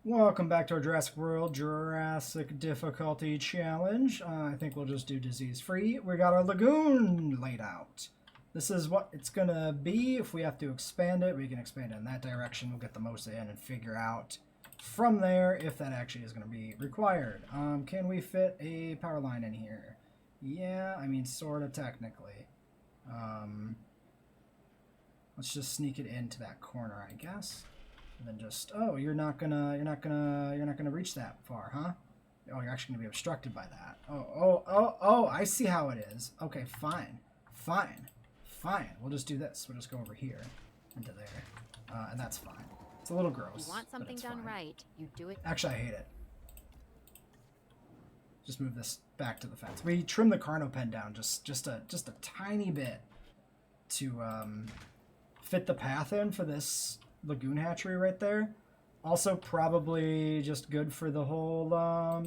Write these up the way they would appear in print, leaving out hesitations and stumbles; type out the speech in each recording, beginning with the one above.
Welcome back to our Jurassic World Jurassic Difficulty Challenge. I think we'll just do disease free. We got our lagoon laid out. This is what it's gonna be. If we have to expand it, we can expand it in that direction. We'll get the MOSA in and figure out from there if that actually is gonna be required. Can we fit a power line in here? Yeah, I mean, sort of technically. Let's just sneak it into that corner, I guess. And then just, oh, you're not gonna reach that far, huh? Oh, you're actually gonna be obstructed by that. Oh, I see how it is. Okay, fine. We'll just do this. We'll just go over here into there. And that's fine. It's a little gross. You want something done right, you do it. Actually, I hate it. Just move this back to the fence. We trim the Carno pen down just a tiny bit to fit the path in for this lagoon hatchery right there. Also probably just good for the whole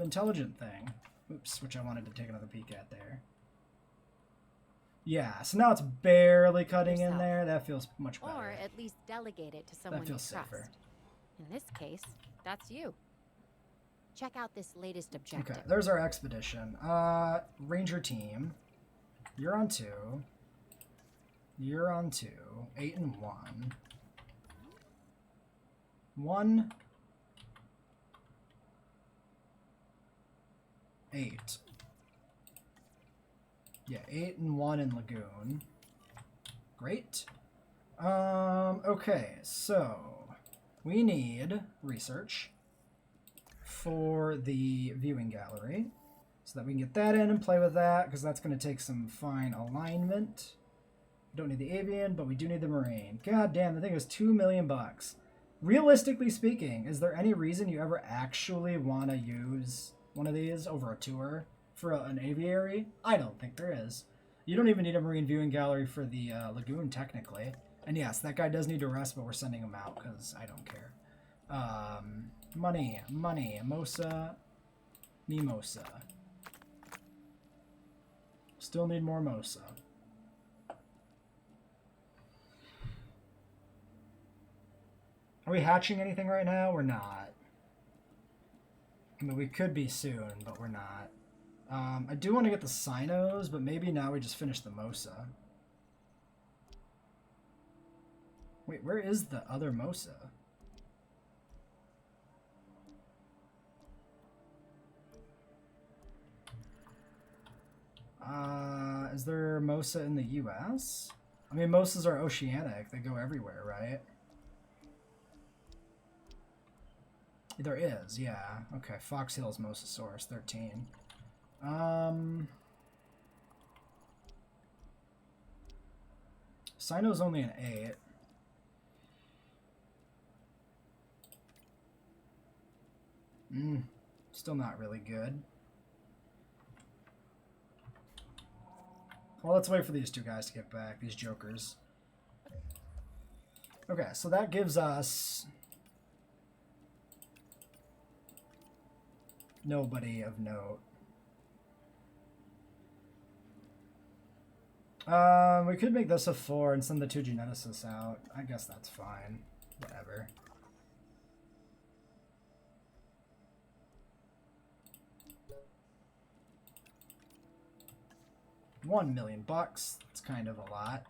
intelligent thing. Oops, which I wanted to take another peek at there. Yeah, so now it's barely cutting in there. That feels much better. Or at least delegate it to someone That feels you trust. safer. In this case, that's you. Check out this latest objective. Okay, there's our expedition. Ranger team. You're on 2. You're on 2. 8 and 1. 1. 8. Yeah, 8 and 1 in Lagoon. Great. Okay, so we need research for the viewing gallery so that we can get that in and play with that, because that's going to take some fine alignment. We don't need the avian, but we do need the marine. God damn, the thing is $2 million. Realistically speaking, is there any reason you ever actually want to use one of these over a tour for an aviary? I don't think there is. You don't even need a marine viewing gallery for the lagoon, technically. And yes, that guy does need to rest, but we're sending him out because I don't care. Money, MOSA, Mimosa. Still need more MOSA. Are we hatching anything right now? We're not. I mean, we could be soon, but we're not. I do want to get the Sinos, but maybe now we just finish the MOSA. Wait, where is the other MOSA? Is there MOSA in the US? I mean, MOSAs are oceanic. They go everywhere, right? There is, yeah. Okay, Fox Hills Mosasaurus, 13. Sino's only an 8. Still not really good. Well, let's wait for these two guys to get back, these jokers. Okay, so that gives us nobody of note. We could make this a 4 and send the 2 geneticists out. I guess that's fine. Whatever. $1 million. It's kind of a lot.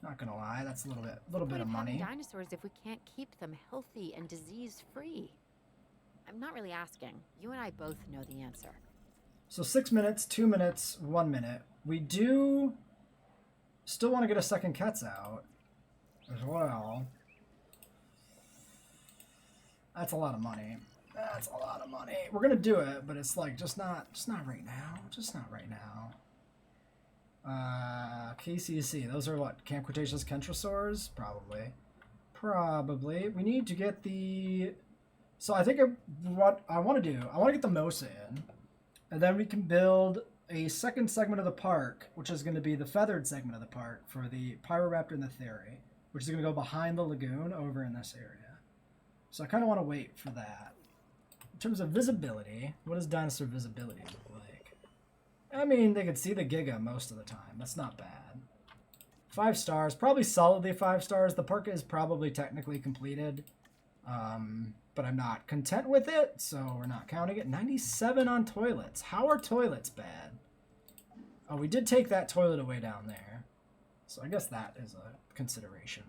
Not gonna lie, that's a little bit of money. Dinosaurs if we can't keep them healthy and disease-free. I'm not really asking. You and I both know the answer. So 6 minutes, 2 minutes, 1 minute. We do still want to get a second Ketz out as well. That's a lot of money. That's a lot of money. We're gonna do it, but it's like just not right now. Just not right now. KCC. Those are what? Camp Cretaceous Kentrosaurs? Probably. We need to get the. So I think what I want to do, I want to get the MOSA in, and then we can build a second segment of the park, which is going to be the feathered segment of the park for the Pyroraptor and the Theory, which is going to go behind the lagoon over in this area. So I kind of want to wait for that. In terms of visibility, what does dinosaur visibility look like? I mean, they could see the Giga most of the time. That's not bad. 5 stars, probably solidly 5 stars. The park is probably technically completed. but I'm not content with it, so we're not counting it. 97 on toilets. How are toilets bad? Oh, we did take that toilet away down there, so I guess that is a consideration.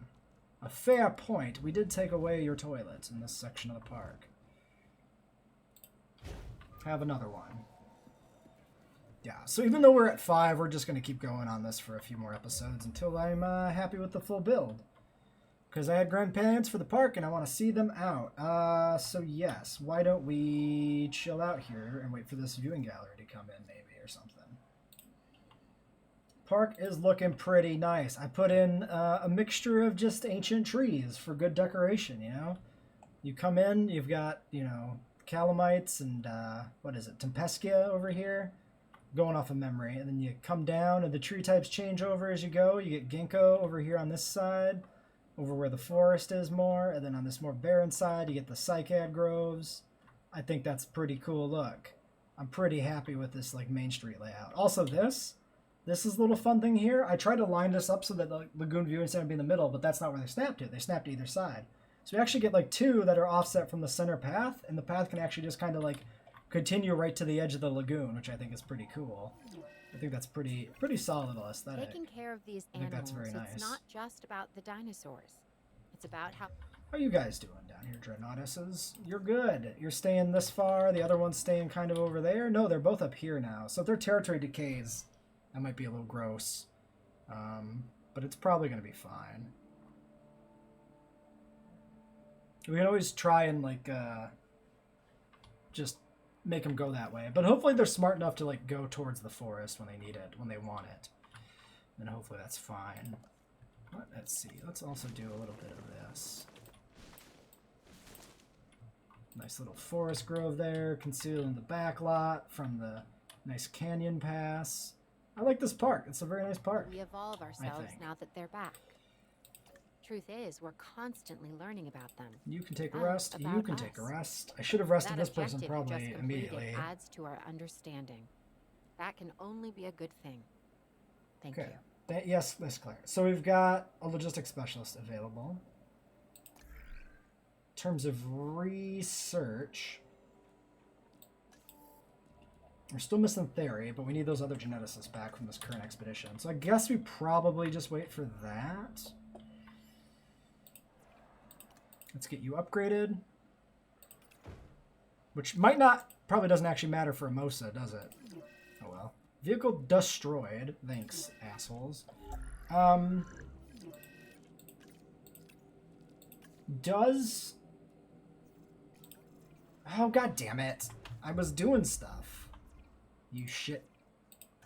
A fair point. We did take away your toilet in this section of the park. Have another one. Yeah, so even though we're at 5, we're just going to keep going on this for a few more episodes until I'm happy with the full build. Because I had grandparents for the park and I want to see them out. So yes, why don't we chill out here and wait for this viewing gallery to come in maybe or something. Park is looking pretty nice. I put in a mixture of just ancient trees for good decoration, you know? You come in, you've got, you know, calamites and, what is it, Tempeskia over here, going off of memory. And then you come down and the tree types change over as you go. You get ginkgo over here on this side, over where the forest is more. And then on this more barren side, you get the cycad groves. I think that's a pretty cool look. I'm pretty happy with this, like, Main Street layout. Also this is a little fun thing here. I tried to line this up so that the Lagoon Viewing Center would be in the middle, but that's not where they snapped it. They snapped to either side. So we actually get like 2 that are offset from the center path, and the path can actually just kind of like continue right to the edge of the lagoon, which I think is pretty cool. I think that's pretty solid aesthetic. Taking care of these I think animals, that's very nice. it's not just about the dinosaurs. It's about how... How are you guys doing down here, Dreadnoughtuses? You're good. You're staying this far. The other one's staying kind of over there. No, they're both up here now. So if their territory decays, that might be a little gross. But it's probably going to be fine. We can always try and, like, just make them go that way. But hopefully they're smart enough to, like, go towards the forest when they need it, when they want it. And hopefully that's fine. Let's see. Let's also do a little bit of this. Nice little forest grove there, concealing the back lot from the nice canyon pass. I like this park. It's a very nice park. we evolve ourselves now that they're back. Truth is, we're constantly learning about them. You can take a And rest. You about can us. take a rest. I should have rested That this person objective you just probably completed immediately. adds to our understanding. That can only be a good thing. Thank Okay. you. Yes, that's clear. So we've got a logistics specialist available. In terms of research, we're still missing Theory, but we need those other geneticists back from this current expedition. So I guess we probably just wait for that. Let's get you upgraded. Which might not, probably doesn't actually matter for Amosa, does it? Oh well. Vehicle destroyed. Thanks, assholes. Does... Oh, god damn it. I was doing stuff. You shit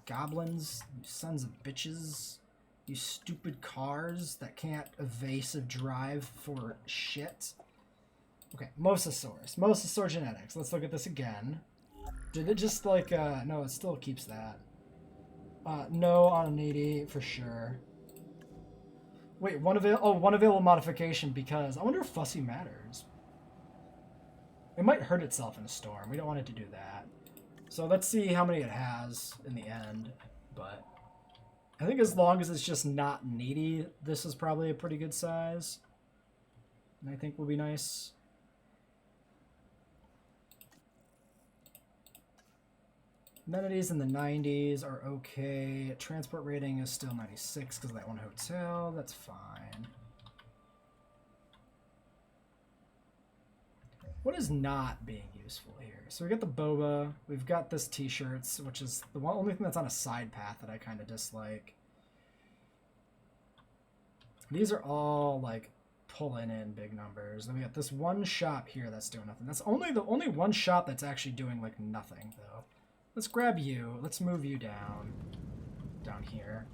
goblins. You sons of bitches. You stupid cars that can't evasive drive for shit. Okay, Mosasaurus. Mosasaur genetics. Let's look at this again. Did it just like, no, it still keeps that. No on an 80 for sure. Wait, one available modification because I wonder if Fussy matters. It might hurt itself in a storm. We don't want it to do that. So let's see how many it has in the end. But I think as long as it's just not needy, this is probably a pretty good size. And I think will be nice. Amenities in the 90s are okay. Transport rating is still 96 because of that one hotel. That's fine. What is not being useful here? So we got the boba. We've got this t-shirts, which is the only thing that's on a side path that I kind of dislike. These are all like pulling in big numbers. Then we got this one shop here that's doing nothing. That's only the only one shop that's actually doing like nothing though. Let's grab you. Let's move you down here.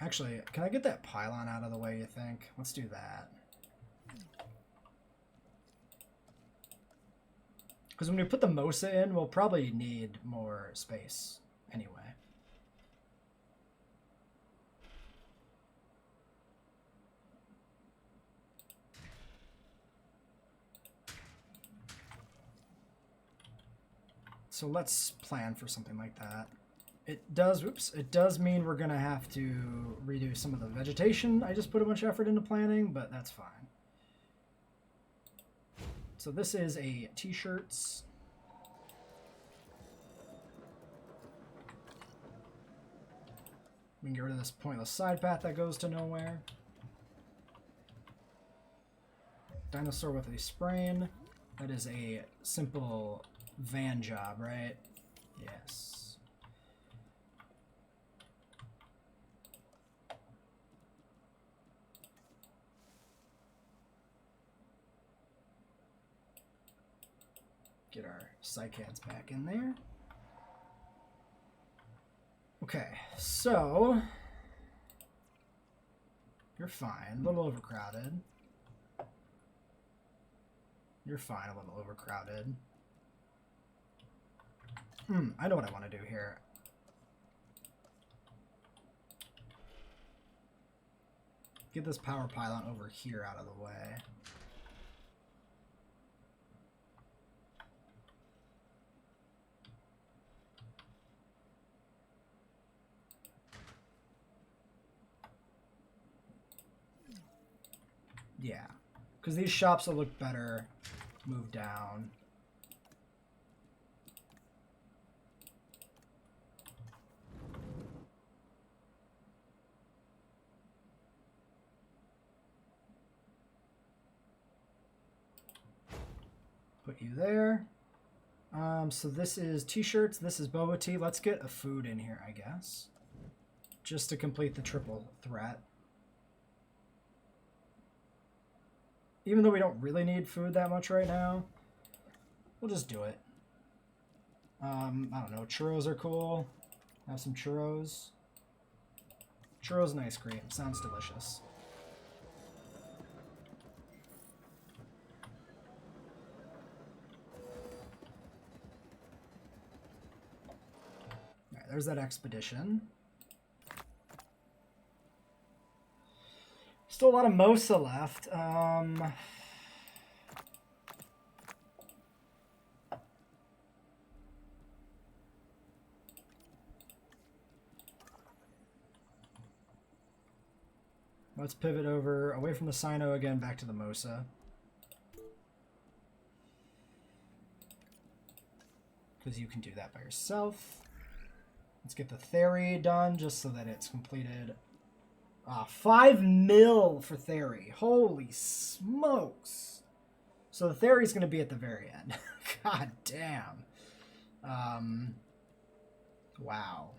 Actually, can I get that pylon out of the way, you think? Let's do that. Because when we put the Mosa in, we'll probably need more space anyway. So let's plan for something like that. It does, oops, it does mean we're gonna have to redo some of the vegetation. I just put a bunch of effort into planting, but that's fine. So this is a t-shirts. We can get rid of this pointless side path that goes to nowhere. Dinosaur with a sprain. That is a simple van job, right? Yes. Get our cycads back in there. Okay, so you're fine. A little overcrowded. You're fine, a little overcrowded. I know what I want to do here. Get this power pylon over here out of the way. Yeah, because these shops will look better. Move down. Put you there. So this is t-shirts. This is boba tea. Let's get a food in here, I guess. Just to complete the triple threat. Even though we don't really need food that much right now, we'll just do it. I don't know. Churros are cool. Have some churros. Churros and ice cream. Sounds delicious. Alright, there's that expedition. Still a lot of Mosa left. Let's pivot over away from the Sino again, back to the Mosa. Because you can do that by yourself. Let's get the Theory done just so that it's completed. 5 mil for Theory. Holy smokes. So the Theory's going to be at the very end. God damn. Wow.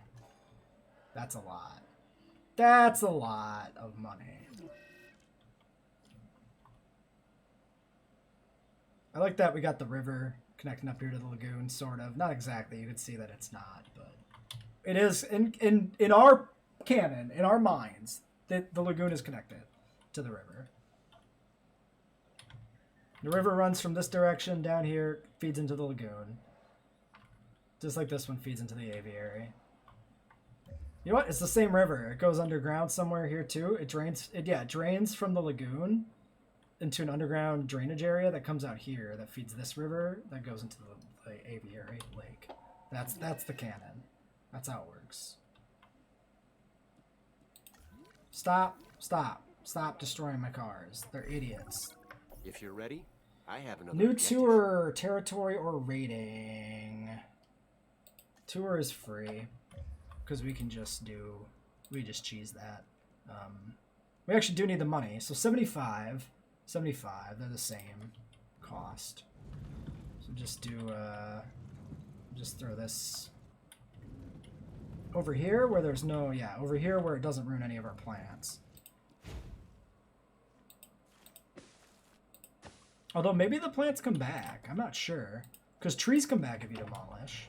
That's a lot. That's a lot of money. I like that we got the river connecting up here to the lagoon, sort of. Not exactly. You can see that it's not, but it is in our canon, in our minds, that the lagoon is connected to the river. The river runs from this direction down here, feeds into the lagoon. Just like this one feeds into the aviary. You know what? It's the same river. It goes underground somewhere here too. It drains. It drains from the lagoon into an underground drainage area that comes out here that feeds this river that goes into the aviary lake. That's the canon. That's how it works. Stop destroying my cars. They're idiots. If you're ready, I have another New objective. tour, territory or rating. Tour is free because we just cheese that. We actually do need the money. So 75, they're the same cost. So just throw this over here where there's no, over here where it doesn't ruin any of our plants. Although maybe the plants come back. I'm not sure. Because trees come back if you demolish.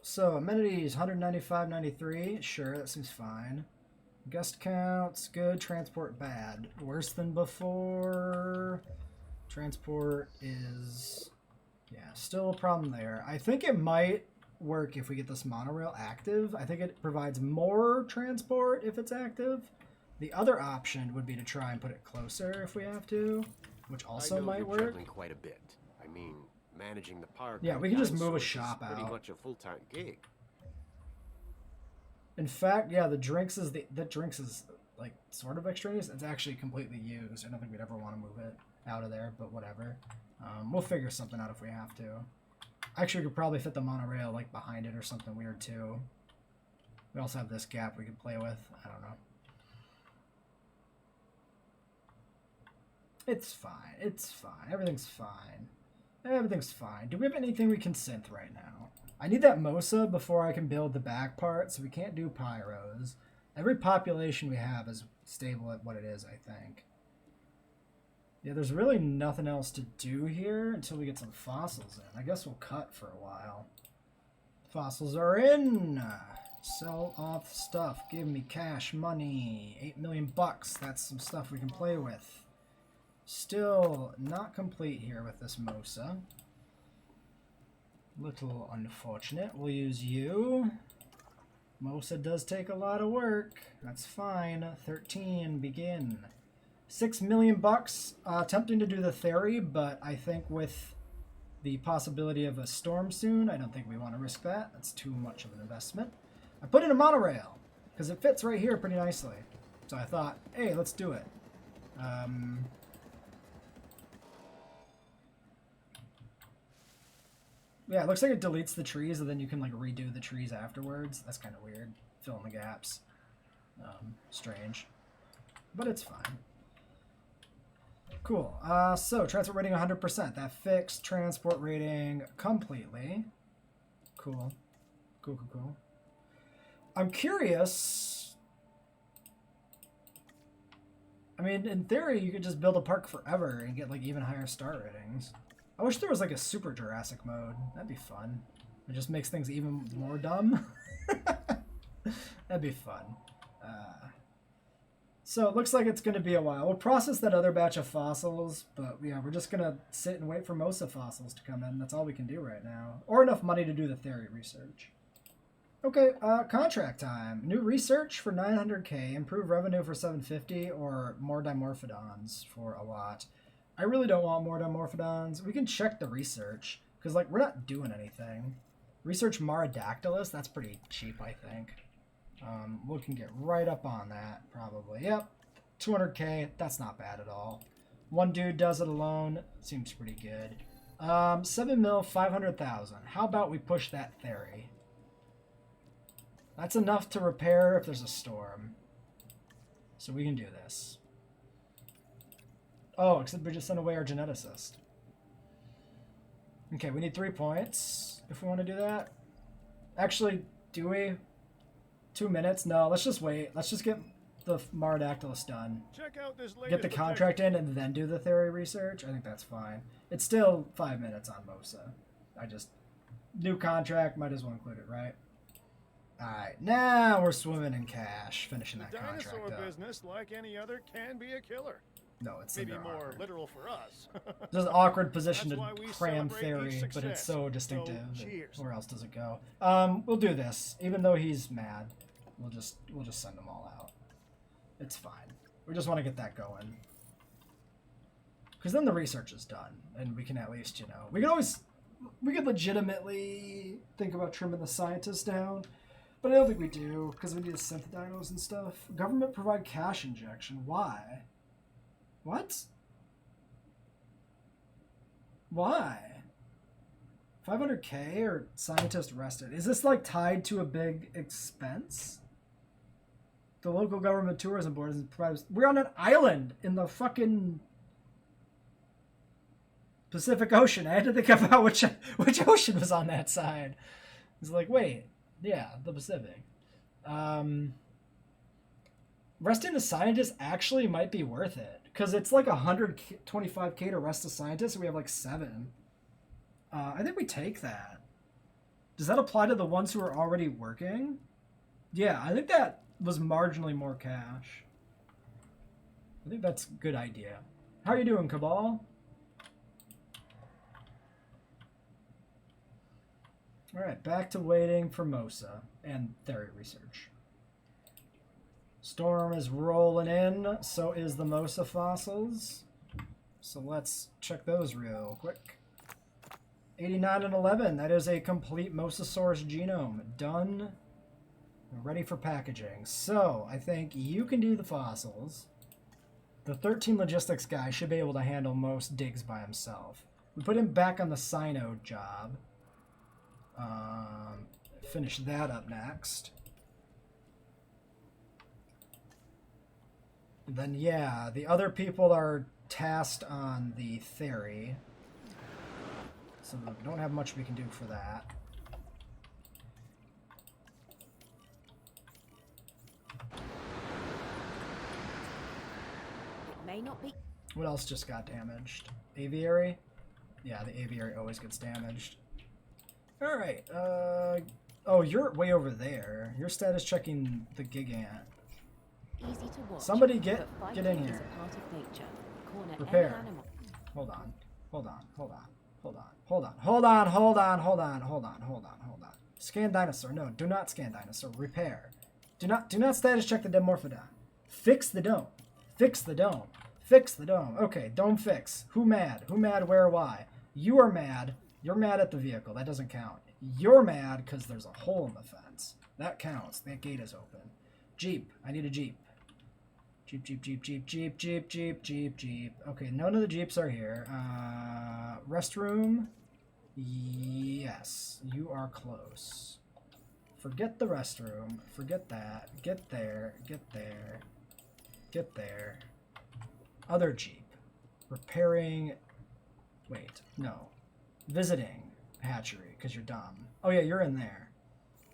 So amenities 195.93. Sure, that seems fine. Guest counts good. Transport bad. Worse than before. Transport is, yeah, still a problem there. I think it might work if we get this monorail active. I think it provides more transport if it's active. The other option would be to try and put it closer if we have to, which also I know might you're work. juggling quite a bit. I mean, managing the park. Yeah, and we can just move a dinosaurs is shop pretty out. much a full-time gig. In fact, yeah, the drinks is like sort of extraneous. It's actually completely used. I don't think we'd ever want to move it out of there, but whatever. We'll figure something out if we have to. Actually, we could probably fit the monorail like behind it or something weird too. We also have this gap we could play with. I don't know. It's fine. It's fine. Everything's fine. Everything's fine. Do we have anything we can synth right now? I need that MOSA before I can build the back part, so we can't do pyros. Every population we have is stable at what it is, I think. Yeah, there's really nothing else to do here until we get some fossils in. I guess we'll cut for a while. Fossils are in! Sell off stuff. Give me cash money. 8 million bucks. That's some stuff we can play with. Still not complete here with this MOSA. Little unfortunate. We'll use you. MOSA does take a lot of work. That's fine. 13, begin. 6 million bucks. Tempting to do the theory, but I think with the possibility of a storm soon, I don't think we want to risk that. That's too much of an investment. I put in a monorail because it fits right here pretty nicely. So I thought, hey, let's do it. Yeah, it looks like it deletes the trees and then you can like redo the trees afterwards. That's kind of weird. Fill in the gaps. Strange. But it's fine. Cool. So transport rating 100%. That fixed transport rating completely. Cool. Cool, cool, cool. I'm curious. I mean, in theory, you could just build a park forever and get like even higher star ratings. I wish there was like a super Jurassic mode. That'd be fun. It just makes things even more dumb. That'd be fun. So it looks like it's going to be a while. We'll process that other batch of fossils, but yeah, we're just going to sit and wait for MOSA fossils to come in. That's all we can do right now. Or enough money to do the theory research. Okay, contract time. New research for 900k, improved revenue for 750, or more Dimorphodons for a lot. I really don't want more Dimorphodons. We can check the research, because like we're not doing anything. Research Marodactylus, that's pretty cheap, I think. We can get right up on that, probably. Yep, 200k, that's not bad at all. One dude does it alone, seems pretty good. 7 mil, 500,000. How about we push that theory? That's enough to repair if there's a storm. So we can do this. Oh, except we just sent away our geneticist. Okay, we need 3 points if we want to do that. Actually, do we? 2 minutes? No, let's just wait. Let's just get the Marodactylus done. Check out this Get the contract in and then do the theory research. I think that's fine. It's still 5 minutes on MOSA. New contract, might as well include it, right? Alright, now we're swimming in cash, finishing that contract dinosaur up. business, like any other, can be a killer. No, it's Maybe they're more awkward. literal for us. There's an awkward position That's to why we cram celebrate theory, each but it's success. so distinctive. So, cheers. Where else does it go? We'll do this. Even though he's mad, we'll just send them all out. It's fine. We just want to get that going. Because then the research is done, and we can at least, you know, we could legitimately think about trimming the scientists down, but I don't think we do, because we need to synth dinos and stuff. Government provide cash injection. Why? What? Why? 500k or scientist arrested? Is this like tied to a big expense? The local government tourism board is provides. We're on an island in the fucking Pacific Ocean. I had to think about which ocean was on that side. It's like, wait, yeah, the Pacific. Arresting a scientist actually might be worth it. Because it's like 125k to arrest a scientist, and we have like 7. I think we take that. Does that apply to the ones who are already working? Yeah, I think that was marginally more cash. I think that's a good idea. How are you doing, Cabal? Alright, back to waiting for Mosa and theory research. Storm is rolling in, so is the Mosa fossils. So let's check those real quick. 89 and 11, that is a complete Mosasaurus genome. Done. Ready for packaging. So, I think you can do the fossils. The 13 logistics guy should be able to handle most digs by himself. We put him back on the Cyno job. Finish that up next. Then, yeah, the other people are tasked on the theory. So we don't have much we can do for that. It may not be. What else just got damaged? Aviary? Yeah, the aviary always gets damaged. Alright, oh, you're way over there. Your status checking the Gigant. Easy to watch. Somebody get but in fighting here. is a part of nature. Corner Repair. any animal. Hold on. Hold on. Hold on. Hold on. Hold on. Hold on. Hold on. Hold on. Hold on. Hold on. Hold on. Scan dinosaur. No, do not scan dinosaur. Repair. Do not status check the Dimorphodon. Fix the dome. Fix the dome. Fix the dome. Okay, dome fix. Who mad? Who mad? Where? Why? You are mad. You're mad at the vehicle. That doesn't count. You're mad because there's a hole in the fence. That counts. That gate is open. Jeep. I need a Jeep. Jeep, Jeep, Jeep, Jeep, Jeep, Jeep, Jeep, Jeep, Jeep. Okay, none of the Jeeps are here. Restroom. Yes, you are close. Forget the restroom. Forget that. Get there. Get there. Get there. Other Jeep. Repairing. Wait, no. Visiting hatchery, because you're dumb. Oh, yeah, you're in there.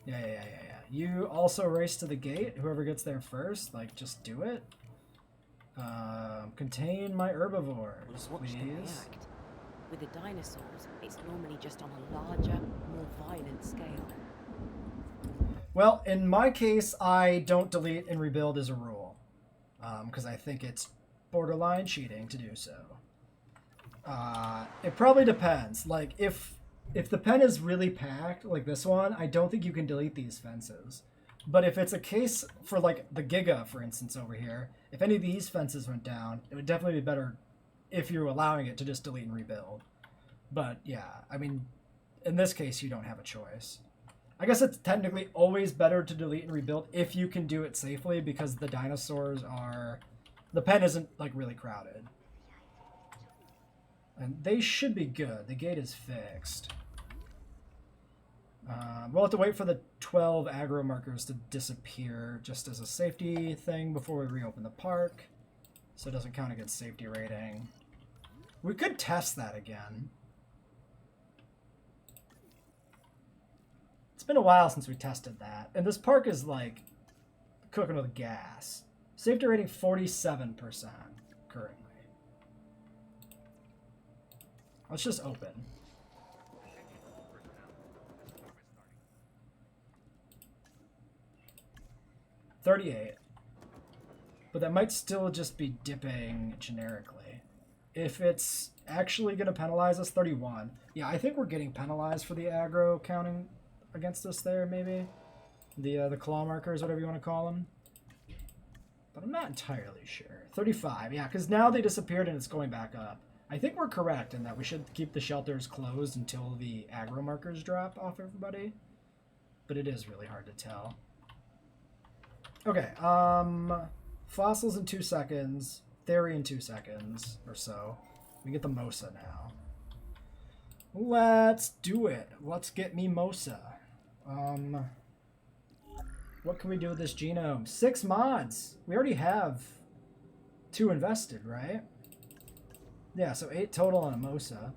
Yeah. You also race to the gate. Whoever gets there first, like, just do it. Contain my herbivores, Watch them please. react. With the dinosaurs, it's normally just on a larger, more violent scale. Well, in my case, I don't delete and rebuild as a rule, because I think it's borderline cheating to do so. It probably depends. Like, if the pen is really packed, like this one, I don't think you can delete these fences. But if it's a case for, like, the Giga, for instance, over here, if any of these fences went down, it would definitely be better if you're allowing it to just delete and rebuild. But, yeah, I mean, in this case, you don't have a choice. I guess it's technically always better to delete and rebuild if you can do it safely, because the dinosaurs are... The pen isn't, like, really crowded. And they should be good. The gate is fixed. We'll have to wait for the 12 aggro markers to disappear just as a safety thing before we reopen the park. So it doesn't count against safety rating. We could test that again. It's been a while since we tested that. And this park is like cooking with gas. Safety rating 47% currently. Let's just open. 38. But that might still just be dipping generically. If it's actually going to penalize us, 31. Yeah, I think we're getting penalized for the aggro counting against us there, maybe. The claw markers, whatever you want to call them. But I'm not entirely sure. 35, yeah, because now they disappeared and it's going back up. I think we're correct in that we should keep the shelters closed until the aggro markers drop off everybody. But it is really hard to tell. Okay, fossils in 2 seconds, theory in 2 seconds or so. We get the Mosa now. Let's do it. Let's get me Mosa. What can we do with this genome? 6 mods. We already have 2 invested, right? Yeah, so 8 total on a Mosa.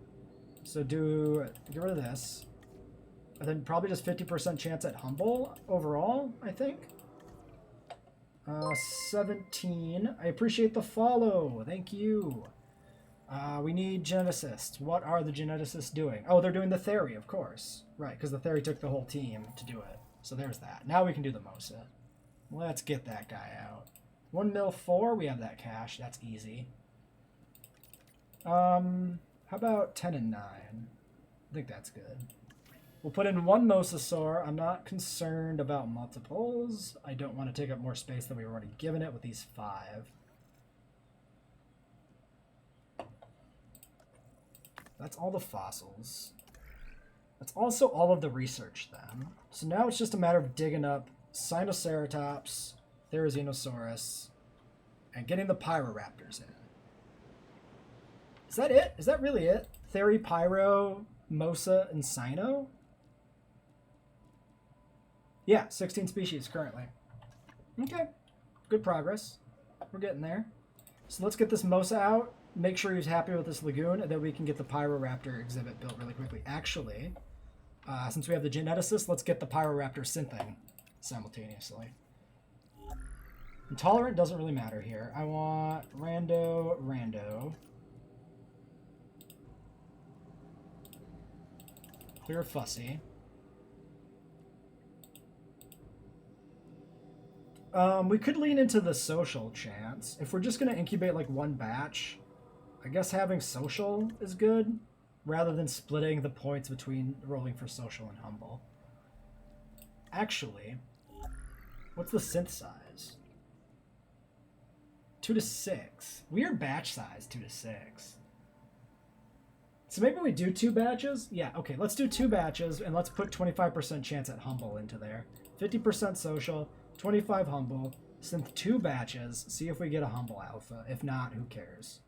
So get rid of this. And then probably just 50% chance at Humble overall, I think. 17. I appreciate the follow. Thank you. We need geneticists. What are the geneticists doing? Oh, they're doing the theory, of course. Right, because the theory took the whole team to do it. So there's that. Now we can do the MOSA. Let's get that guy out. 1 mil 4, we have that cash. That's easy. How about 10 and 9? I think that's good. We'll put in 1 Mosasaur. I'm not concerned about multiples. I don't want to take up more space than we were already given it with these 5. That's all the fossils. That's also all of the research then. So now it's just a matter of digging up Sinoceratops, Therizinosaurus, and getting the Pyroraptors in. Is that it? Is that really it? Theri, Pyro, Mosa, and Sino? Yeah, 16 species currently. Okay, good progress. We're getting there. So let's get this Mosa out. Make sure he's happy with this lagoon, and then we can get the Pyroraptor exhibit built really quickly. Actually, since we have the geneticist, let's get the Pyroraptor synthing simultaneously. Intolerant doesn't really matter here. I want rando. Clear fussy. We could lean into the social chance. If we're just going to incubate like one batch, I guess having social is good, rather than splitting the points between rolling for social and humble. Actually, what's the synth size? 2 to 6. Weird batch size, 2 to 6. So maybe we do 2 batches? Yeah, okay, let's do 2 batches, and let's put 25% chance at humble into there. 50% social, 25 humble, synth 2 batches, see if we get a humble alpha. If not, who cares?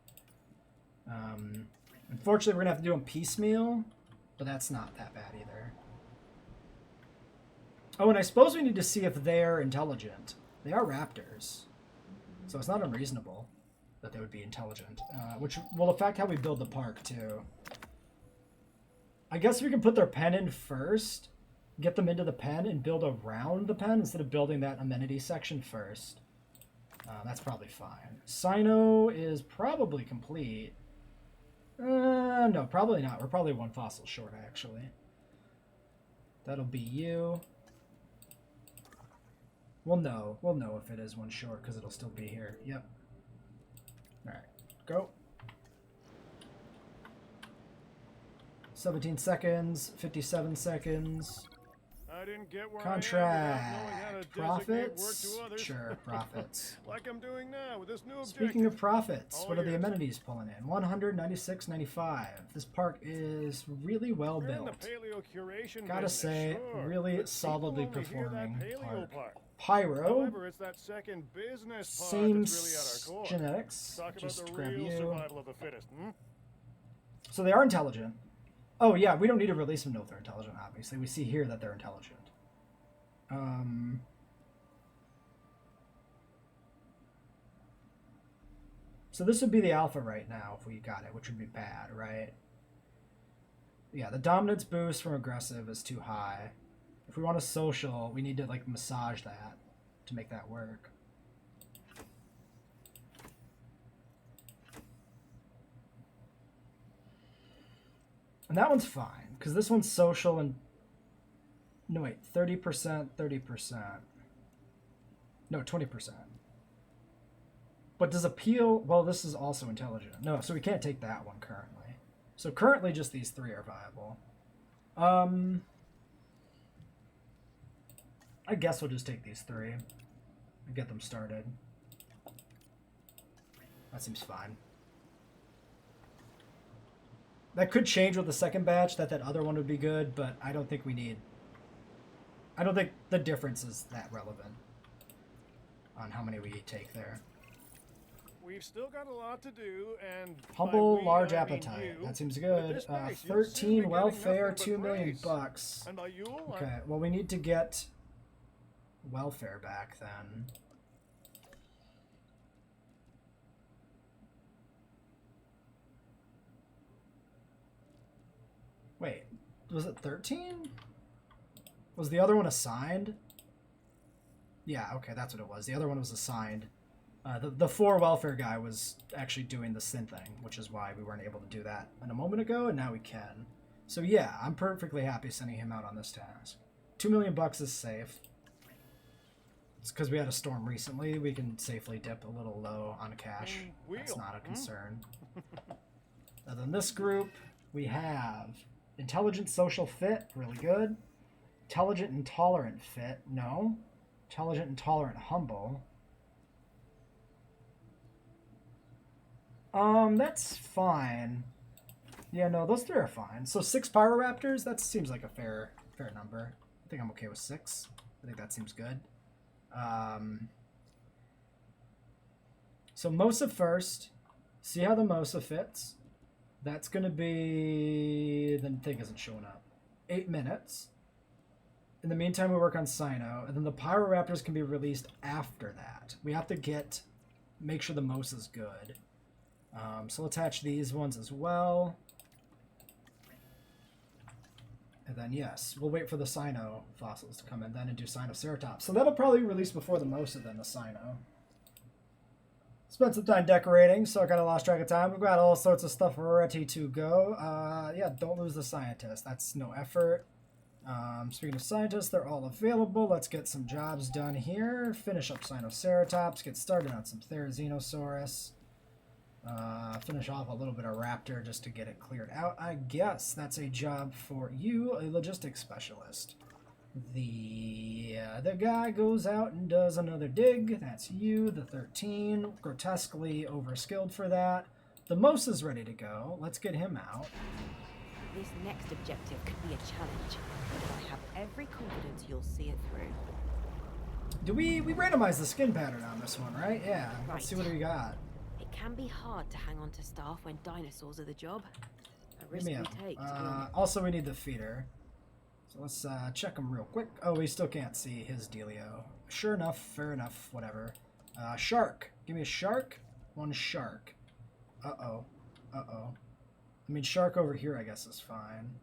Unfortunately, we're going to have to do them piecemeal, but that's not that bad either. Oh, and I suppose we need to see if they're intelligent. They are raptors, so it's not unreasonable that they would be intelligent, which will affect how we build the park, too. I guess we can put their pen in first, get them into the pen, and build around the pen instead of building that amenity section first. That's probably fine. Sino is probably complete. No, probably not. We're probably 1 fossil short, actually. That'll be you. We'll know if it is 1 short, because it'll still be here. Yep. Alright, go. 17 seconds, 57 seconds. I didn't get where I am without knowing how to Contract. designate work Profits? to others. Sure, profits. Like I'm doing now with this new objective. Speaking of profits, All what are the yours. amenities pulling in? 196.95. This park is really well You're in the built. paleo curation Gotta business, say, sure, really but solidly people only hear that performing paleo park. part. Pyro, However, it's that second business part same that's really at our core. genetics. Talk about Just the grab real you. survival of the fittest, hmm? So they are intelligent. Oh yeah, we don't need to release them to know if they're intelligent, obviously. We see here that they're intelligent. So this would be the alpha right now if we got it, which would be bad, right? Yeah, the dominance boost from aggressive is too high. If we want a social, we need to like massage that to make that work. And that one's fine, because this one's social and... No, wait, 30%, 30%. No, 20%. But does appeal... Well, this is also intelligent. No, so we can't take that one currently. So currently just these 3 are viable. I guess we'll just take these 3 and get them started. That seems fine. That could change with the second batch, that other one would be good, but I don't think we need... I don't think the difference is that relevant on how many we take there. We've still got a lot to do, and Humble, by we, large I mean appetite. you. That seems But at good. this pace, you'll soon be 13 getting welfare, nothing but 2 million praise. bucks. And by you, Okay, well we need to get welfare back then. Wait, was it 13? Was the other one assigned? Yeah, okay, that's what it was. The other one was assigned. The 4 welfare guy was actually doing the synthing, which is why we weren't able to do that a moment ago, and now we can. So yeah, I'm perfectly happy sending him out on this task. $2 million is safe. It's because we had a storm recently. We can safely dip a little low on cash. That's not a concern. Other than this group, we have intelligent social fit, really good. Intelligent and tolerant fit, no. Intelligent and tolerant humble. That's fine. Yeah, no, those 3 are fine. So 6 Pyroraptors, that seems like a fair number. I think I'm okay with 6. I think that seems good. So Mosa first. See how the Mosa fits. That's going to be... The thing isn't showing up. 8 minutes. In the meantime, we work on Cyno. And then the Pyroraptors can be released after that. We have to make sure the Mosa's good. So we'll attach these ones as well. And then, yes, we'll wait for the Cyno fossils to come in then and do Cynoceratops. So that'll probably be released before the Mosa than the Cyno. Spent some time decorating, so I kind of lost track of time. We've got all sorts of stuff ready to go. Yeah, don't lose the scientists. That's no effort. Speaking of scientists, they're all available. Let's get some jobs done here. Finish up Cynoceratops. Get started on some Therizinosaurus. Finish off a little bit of raptor just to get it cleared out. I guess that's a job for you, a logistics specialist. The other guy goes out and does another dig. That's you, the 13. Grotesquely overskilled for that. The Mosa's ready to go. Let's get him out. This next objective could be a challenge, but I have every confidence you'll see it through. Do we randomize the skin pattern on this one, right? Yeah. Let's Right. see what we got. It can be hard to hang on to staff when dinosaurs are the job. A Give risk me we a, take, to be honest. also, we need the feeder. So let's check him real quick. Oh, we still can't see his dealio. Sure enough, fair enough, whatever. Shark. Give me a shark. 1 shark. Uh-oh. Uh-oh. I mean, shark over here, I guess, is fine.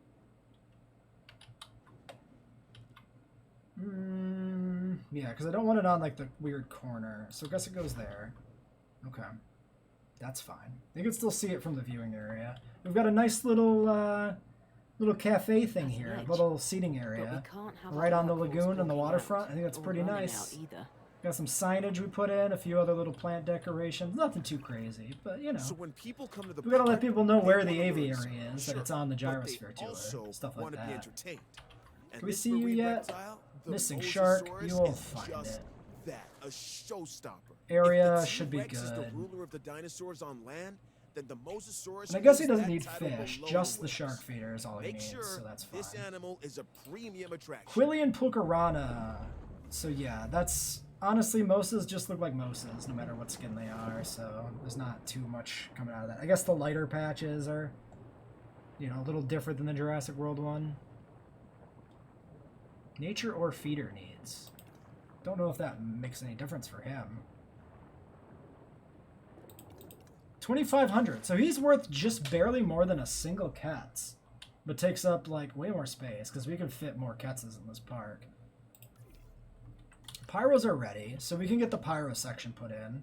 Yeah, because I don't want it on, like, the weird corner. So I guess it goes there. Okay. That's fine. They can still see it from the viewing area. We've got a nice little cafe thing That's here, an edge. a little seating But we area. can't have Right our on the workforce lagoon and the walking waterfront. out I think that's or pretty running nice. out either. Got some signage we put in, a few other little plant decorations. Nothing too crazy, but you know. So when people come to the We gotta let park, people know they where wanna the learn aviary something, is, that sure, it's on the but they gyrosphere tour, also stuff like wanna be that. entertained. And Can we this see you marine yet? reptile, the Missing shark, Mosasaurus, you'll is find just it. that, a showstopper. Area If the should be T-Rex is the good. ruler of the dinosaurs on land, then the Mosasaurus And I guess he is doesn't that need title fish, below just the waves. shark feeder is all he Make needs, sure so that's fine. this animal is a premium attraction. Quillian Pulcherana. So yeah, that's honestly Mosas just look like Mosas, no matter what skin they are. So there's not too much coming out of that. I guess the lighter patches are, you know, a little different than the Jurassic World one. Nature or feeder needs. Don't know if that makes any difference for him. 2,500. So he's worth just barely more than a single Ketz, but takes up like way more space because we can fit more Ketzes in this park. Pyros are ready, so we can get the pyro section put in.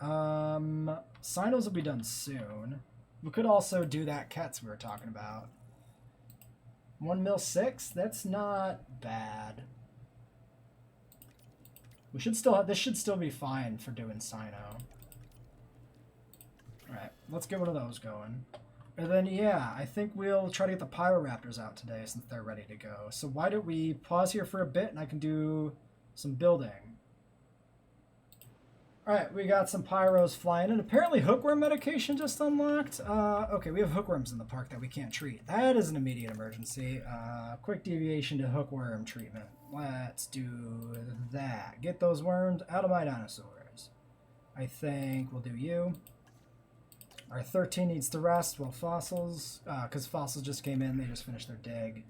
Cynos will be done soon. We could also do that Ketz we were talking about. 1.6 mil, that's not bad. We should still have, this should still be fine for doing Cyno. Alright, let's get one of those going. And then, yeah, I think we'll try to get the Pyroraptors out today since they're ready to go. So why don't we pause here for a bit and I can do some building. Alright, we got some Pyros flying in. Apparently hookworm medication just unlocked. Okay, we have hookworms in the park that we can't treat. That is an immediate emergency. Quick deviation to hookworm treatment. Let's do that. Get those worms out of my dinosaurs. I think we'll do you. Our 13 needs to rest while fossils, because fossils just came in, they just finished their dig.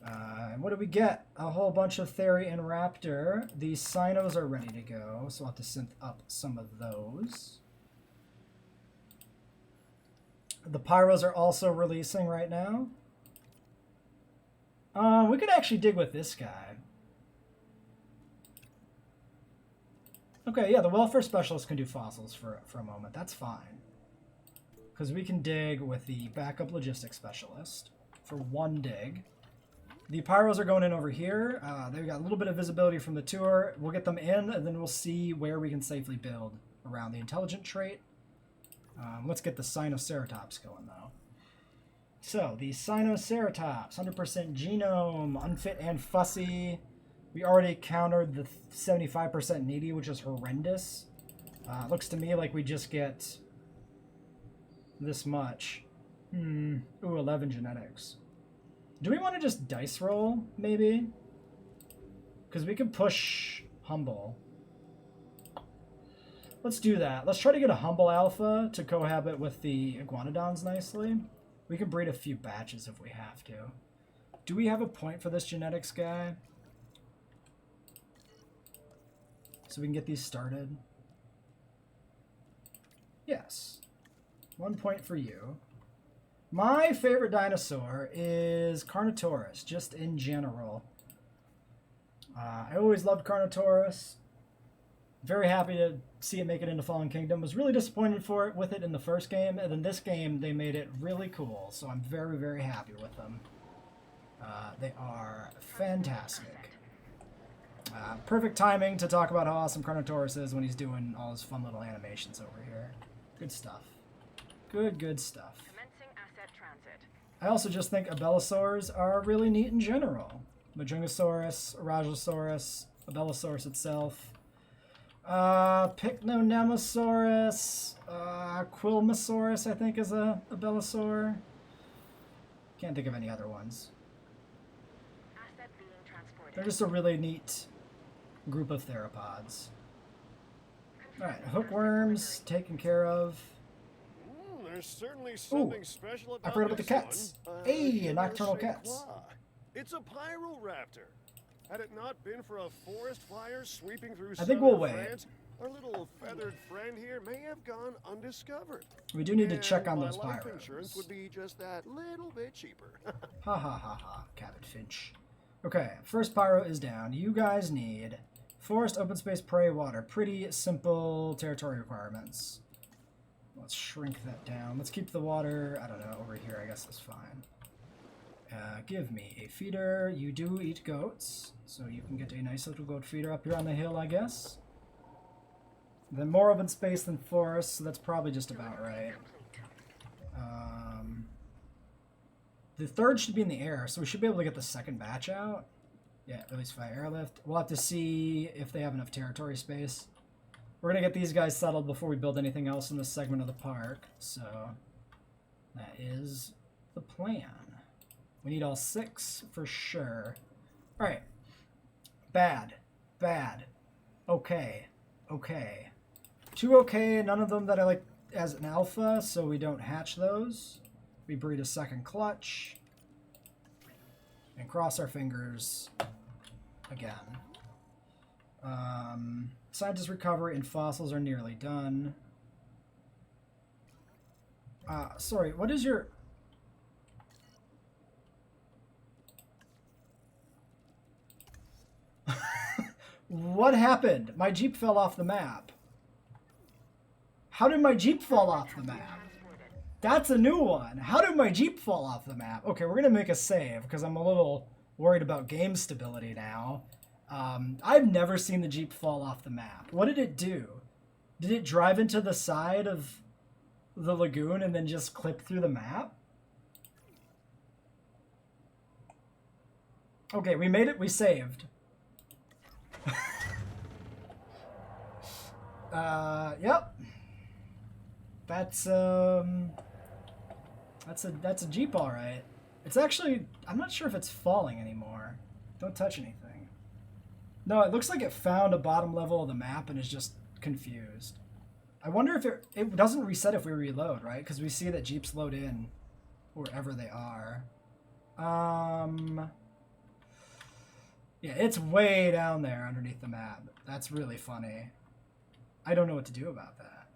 And what do we get? A whole bunch of Theri and Raptor. These Cynos are ready to go, so we'll have to synth up some of those. The Pyros are also releasing right now. We could actually dig with this guy. Okay, yeah, the welfare specialist can do fossils for a moment. That's fine. Because we can dig with the backup logistics specialist for 1 dig. The pyros are going in over here. They've got a little bit of visibility from the tour. We'll get them in, and then we'll see where we can safely build around the intelligent trait. Let's get the Sinoceratops going, though. So, the Sinoceratops, 100% genome, unfit and fussy. We already countered the 75% needy, which is horrendous. Looks to me like we just get this much. Ooh, 11 genetics. Do we want to just dice roll, maybe? Because we can push Humble. Let's do that. Let's try to get a Humble Alpha to cohabit with the Iguanodons nicely. We can breed a few batches if we have to. Do we have a point for this genetics guy? So we can get these started? Yes. 1 point for you. My favorite dinosaur is Carnotaurus, just in general. I always loved Carnotaurus. Very happy to see it make it into Fallen Kingdom. Was really disappointed with it in the first game, and in this game they made it really cool. So I'm very, very happy with them. They are fantastic. Perfect timing to talk about how awesome Carnotaurus is when he's doing all his fun little animations over here. Good stuff. Good stuff. I also just think Abelisaurs are really neat in general. Majungasaurus, Arajosaurus, Abelisaurus itself. Pycnonemosaurus, Quilmosaurus, I think, is a Abelisaur. Can't think of any other ones. They're just a really neat group of theropods. Alright, hookworms taken care of. There's certainly something special about I forgot about the this cats. one. Hey, Shall I nocturnal say cats. quoi? It's a Pyroraptor. Had it not been for a forest fire sweeping through I think we'll southern wait. France, our little feathered friend here may have gone undiscovered. We do need to And check on my those life pyros. insurance would be just that little bit cheaper. Ha ha ha ha, Cabot Finch. Okay, first pyro is down. You guys need forest, open space, prairie, water. Pretty simple territory requirements. Let's shrink that down. Let's keep the water, I don't know, over here. I guess that's fine. Give me a feeder. You do eat goats, so you can get a nice little goat feeder up here on the hill, I guess. Then more open space than forest, so that's probably just about right. The third should be in the air, so we should be able to get the second batch out. Yeah, release fire airlift. We'll have to see if they have enough territory space. We're going to get these guys settled before we build anything else in this segment of the park. So that is the plan. We need all 6 for sure. All right. Bad. Okay. 2 okay, none of them that I like as an alpha, so we don't hatch those. We breed a second clutch. And cross our fingers again. Scientist recovery and fossils are nearly done. Sorry, what is your... What happened? My Jeep fell off the map. How did my Jeep fall off the map? That's a new one. How did my Jeep fall off the map? Okay, we're going to make a save because I'm a little worried about game stability now. I've never seen the Jeep fall off the map. What did it do? Did it drive into the side of the lagoon and then just clip through the map? Okay, we made it. We saved. Yep. That's a Jeep, all right. It's actually, I'm not sure if it's falling anymore. Don't touch anything. No, it looks like it found a bottom level of the map and is just confused. I wonder if it doesn't reset if we reload, right? Because we see that Jeeps load in wherever they are. Yeah, it's way down there underneath the map. That's really funny. I don't know what to do about that.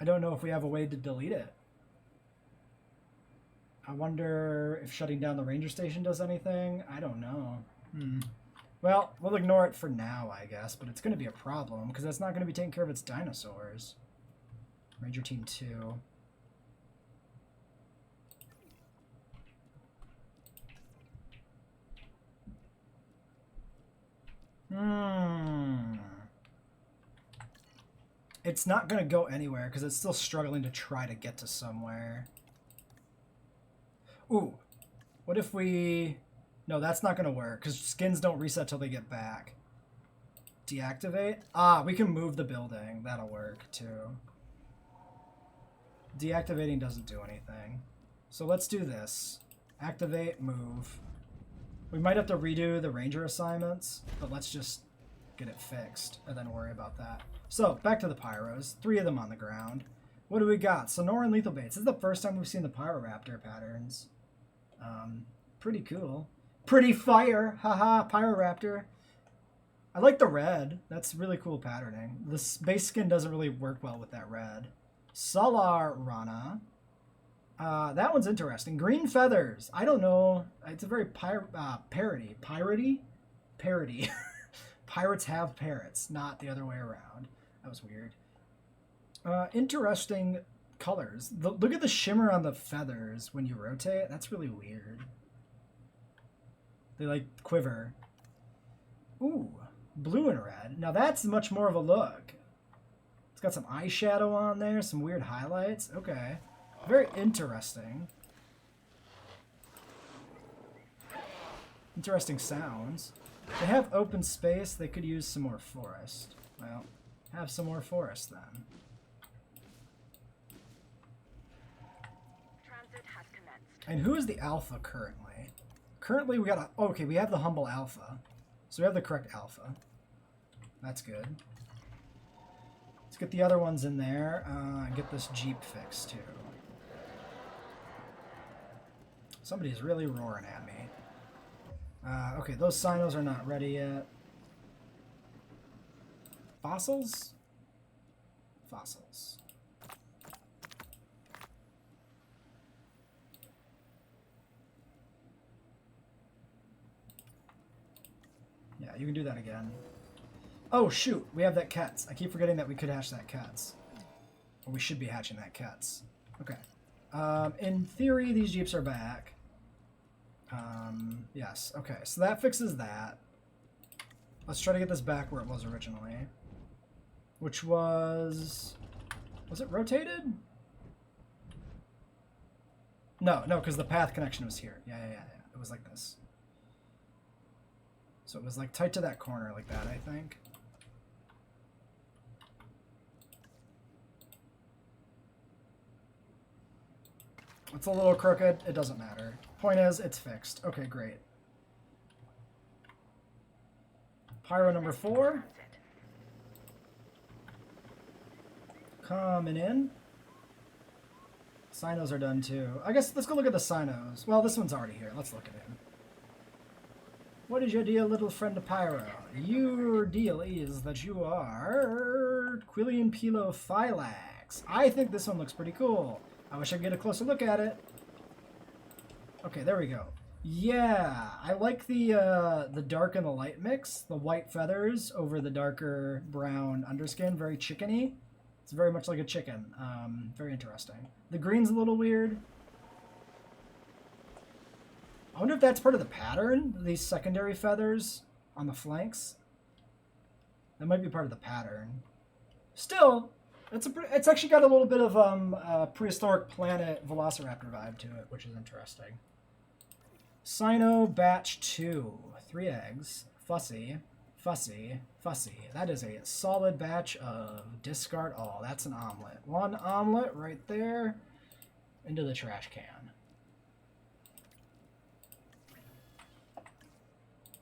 I don't know if we have a way to delete it. I wonder if shutting down the ranger station does anything. I don't know. Well, we'll ignore it for now, I guess, but it's going to be a problem because that's not going to be taking care of its dinosaurs. Ranger Team 2. It's not going to go anywhere because it's still struggling to try to get to somewhere. Ooh. What if we... No, that's not going to work because skins don't reset till they get back. Deactivate? Ah, we can move the building. That'll work too. Deactivating doesn't do anything. So let's do this. Activate, move. We might have to redo the ranger assignments, but let's just get it fixed and then worry about that. So, back to the Pyros. 3 of them on the ground. What do we got? Sonoran lethal baits. This is the first time we've seen the Pyroraptor patterns. Pretty cool. Pretty fire! Haha, Pyroraptor. I like the red. That's really cool patterning. This base skin doesn't really work well with that red. Salar Rana. That one's interesting. Green feathers. I don't know. It's a very parody. Parody. Pirates have parrots, not the other way around. That was weird. Interesting colors. Look at the shimmer on the feathers when you rotate. That's really weird. They like quiver. Ooh, blue and red. Now that's much more of a look. It's got some eyeshadow on there, some weird highlights. Okay. Very interesting. Interesting sounds. They have open space. They could use some more forest. Well, have some more forest then. Transit has commenced. And who is the alpha currently? Currently we got a... Okay, we have the humble alpha. So we have the correct alpha. That's good. Let's get the other ones in there. And get this Jeep fixed too. Somebody's really roaring at me. Okay, those Sinos are not ready yet. Fossils? Fossils. Yeah, you can do that again. Oh, shoot. We have that Kets. I keep forgetting that we could hatch that Kets. Or we should be hatching that Kets. Okay. In theory, these Jeeps are back. Yes. Okay, so that fixes that. Let's try to get this back where it was originally. Which was... Was it rotated? No, because the path connection was here. Yeah. It was like this. So it was like tight to that corner like that, I think. It's a little crooked. It doesn't matter. Point is, it's fixed. Okay, great. Pyro number 4. Coming in. Sinos are done too. I guess let's go look at the Sinos. Well, this one's already here. Let's look at him. What is your deal, little friend of Pyro? Your deal is that you are Quillian Pilophylax. I think this one looks pretty cool. I wish I could get a closer look at it. Okay, there we go. Yeah, I like the dark and the light mix. The white feathers over the darker brown underskin. Very chickeny. It's very much like a chicken. Very interesting. The green's a little weird. I wonder if that's part of the pattern, these secondary feathers on the flanks. That might be part of the pattern. Still, it's actually got a little bit of prehistoric planet Velociraptor vibe to it, which is interesting. Sino batch 2. 3 eggs. Fussy. Fussy. Fussy. That is a solid batch of discard all. That's an omelet. 1 omelet right there into the trash can.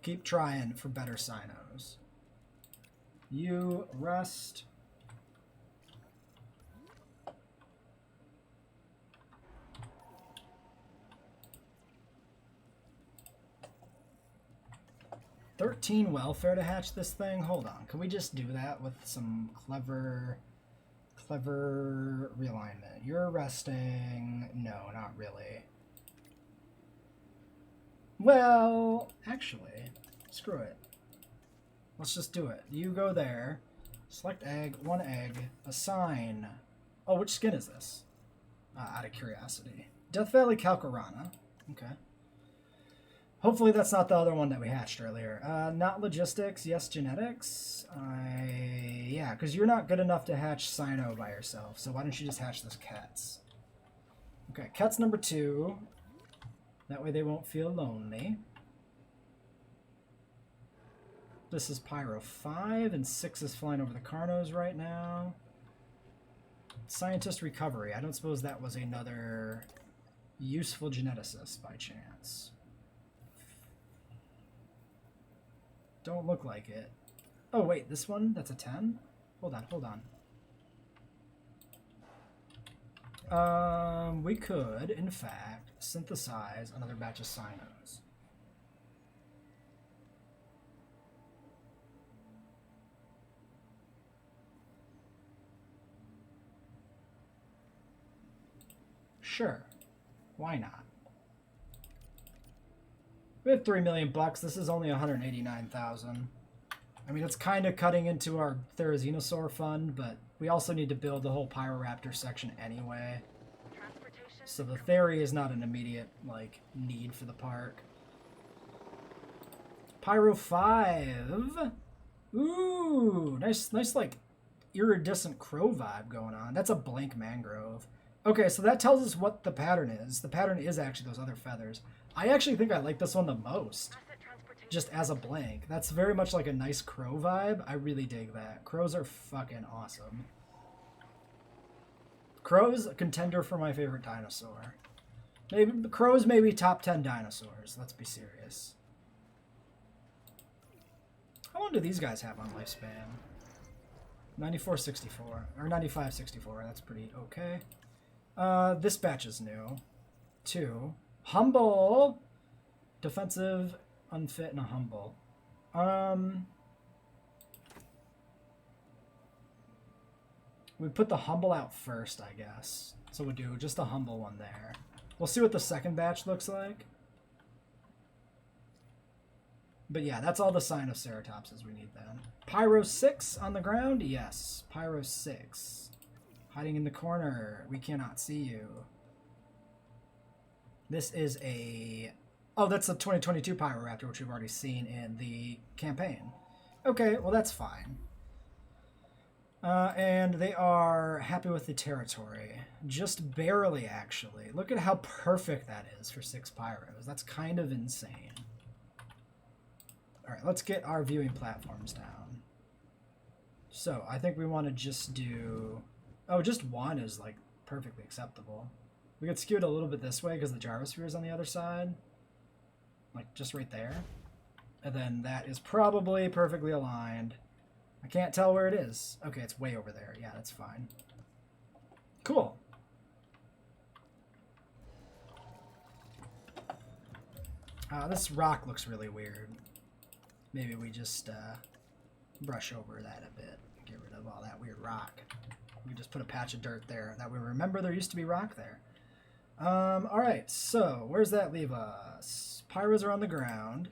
Keep trying for better Sinos. You rest. $13 welfare to hatch this thing? Hold on. Can we just do that with some clever realignment? You're resting. No, not really. Well, actually, screw it. Let's just do it. You go there. Select egg, 1 egg, assign. Oh, which skin is this? Out of curiosity. Death Valley Calcarana. Okay. Hopefully that's not the other one that we hatched earlier. Not logistics, yes genetics. Yeah, because you're not good enough to hatch Cyno by yourself, so why don't you just hatch this Kets? Okay, Kets number 2. That way they won't feel lonely. This is Pyro 5, and 6 is flying over the Carnos right now. Scientist Recovery. I don't suppose that was another useful geneticist by chance. Don't look like it. Oh, wait, this one? That's a 10? Hold on. We could, in fact, synthesize another batch of Cynos. Sure. Why not? We have $3 million bucks. This is only 189,000. I mean, it's kind of cutting into our Therizinosaur fund, but we also need to build the whole Pyroraptor section anyway. So the Theri is not an immediate, like, need for the park. Pyro 5. Ooh, nice, like, iridescent crow vibe going on. That's a blank mangrove. Okay, so that tells us what the pattern is. The pattern is actually those other feathers. I actually think I like this one the most, just as a blank. That's very much like a nice crow vibe. I really dig that. Crows are fucking awesome. Crows, a contender for my favorite dinosaur. Maybe crows may be top 10 dinosaurs. Let's be serious. How long do these guys have on lifespan? 94.64 or 95.64. That's pretty okay. This batch is new. 2. Humble. Defensive, unfit, and a humble. We put the humble out first, I guess. So we'll do just a humble one there. We'll see what the second batch looks like. But yeah, that's all the Sinoceratopses we need then. Pyro 6 on the ground? Yes. Pyro 6. Hiding in the corner. We cannot see you. This is a... Oh, that's the 2022 Pyroraptor, which we've already seen in the campaign. Okay, well that's fine. And they are happy with the territory. Just barely, actually. Look at how perfect that is for 6 Pyros. That's kind of insane. Alright, let's get our viewing platforms down. So, I think we want to just do... Oh, just 1 is, like, perfectly acceptable. We could skew it a little bit this way because the gyrosphere is on the other side. Like, just right there. And then that is probably perfectly aligned. I can't tell where it is. Okay, it's way over there. Yeah, that's fine. Cool. This rock looks really weird. Maybe we just brush over that a bit. Get rid of all that weird rock. We just put a patch of dirt there. That we remember there used to be rock there. Alright, so where's that leave us? Pyros are on the ground.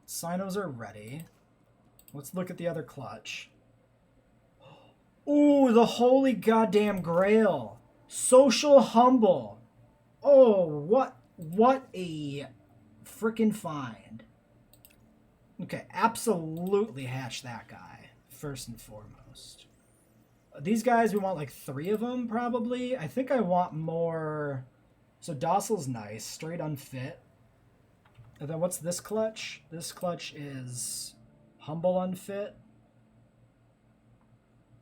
Cynos are ready. Let's look at the other clutch. Ooh, the holy goddamn grail. Social humble. Oh, what a freaking find. Okay, absolutely hatch that guy, first and foremost. These guys, we want like 3 of them, probably. I think I want more... So Docile's nice, straight unfit. And then what's this clutch? This clutch is humble unfit.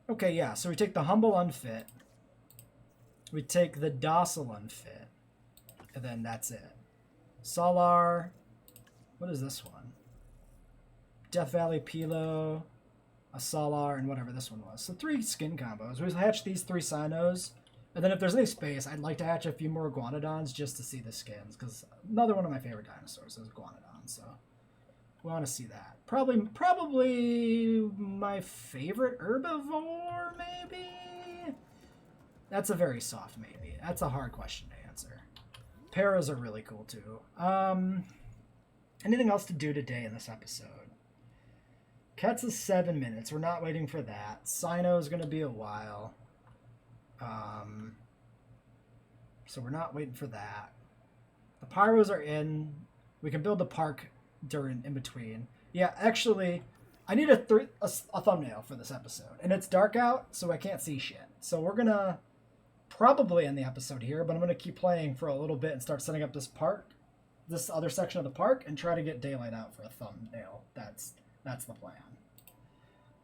Okay, yeah, so we take the humble unfit. We take the docile unfit. And then that's it. Solar. What is this one? Death Valley Pilo, a Solar, and whatever this one was. So 3 skin combos. We hatch these 3 Cynos. And then if there's any space, I'd like to hatch a few more Iguanodons just to see the skins. Because another one of my favorite dinosaurs is Iguanodon. So we want to see that. Probably my favorite herbivore, maybe? That's a very soft maybe. That's a hard question to answer. Paras are really cool too. Anything else to do today in this episode? Cats is 7 minutes. We're not waiting for that. Sino is going to be a while. So we're not waiting for that. The pyros are in. We can build the park in between. Yeah, actually, I need a thumbnail for this episode. And it's dark out, so I can't see shit. So we're going to probably end the episode here, but I'm going to keep playing for a little bit and start setting up this other section of the park, and try to get daylight out for a thumbnail. That's the plan.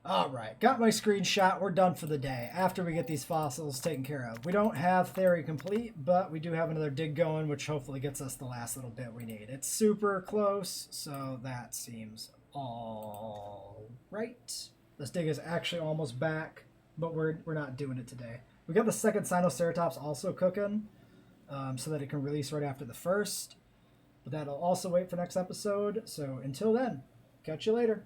All right, got my screenshot. We're done for the day after we get these fossils taken care of. We don't have theory complete, but we do have another dig going, which hopefully gets us the last little bit we need. It's super close, so that seems all right. This dig is actually almost back, but we're not doing it today. We got the second Sinoceratops also cooking, so that it can release right after the first. But that'll also wait for next episode. So until then, catch you later.